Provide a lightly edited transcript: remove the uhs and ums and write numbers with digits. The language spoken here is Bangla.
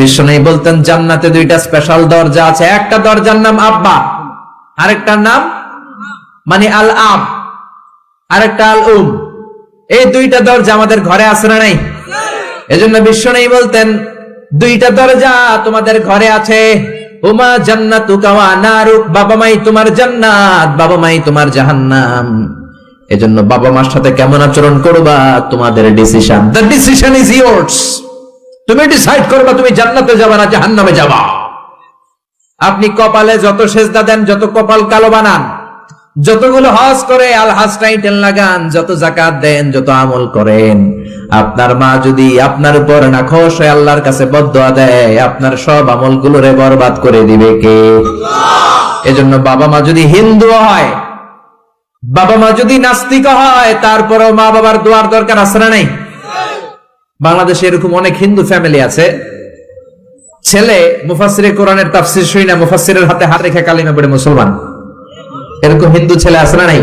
বিশ্বনবী বলতেন জান্নাতে দুইটা স্পেশাল দরজা আছে, একটা দরজার নাম আব্বা, আরেকটার নাম মানে আল আব, আরেকটা আল উম। এই দুইটা দরজা আমাদের ঘরে আছে না নাই? এজন্য বিশ্বনবী বলতেন দুইটা দরজা তোমাদের ঘরে আছে, উমা জান্নাতুকা ওয়া নারুক, বাবা মাই তোমার জান্নাত, বাবা মাই তোমার জাহান্নাম। এজন্য বাবা মার সাথে কেমন আচরণ করবা তোমাদের decision, the decision is years. তুমি ডিসাইড করবা তুমি জান্নাতে যাবা না জাহান্নামে যাবা। আপনি কপালে যত সেজদা দেন, যত কপাল কালো বানান, যতগুলো হজ করে আল হজ টাইটেল লাগান, যত যাকাত দেন, যত আমল করেন, আপনার মা যদি আপনার উপর নাখোশ হয়ে আল্লাহর কাছে বদদুয়া দেয়, আপনার সব আমলগুলোরে বরবাদ করে দিবে কে? আল্লাহ। এজন্য বাবা মা যদি হিন্দু হয়, বাবা মা যদি নাস্তিক হয়, তারপরেও মা বাবার দোয়ার দরকার আছে না নাই? বাংলাদেশে এরকম অনেক হিন্দু ফ্যামিলি আছে, ছেলে মুফাসসিরে কোরআনের তাফসীর শুনে না মুফাসসিরের হাতে হাত রেখে কালিমা পড়ে মুসলমান। এরকম হিন্দু ছেলে আছে না নাই?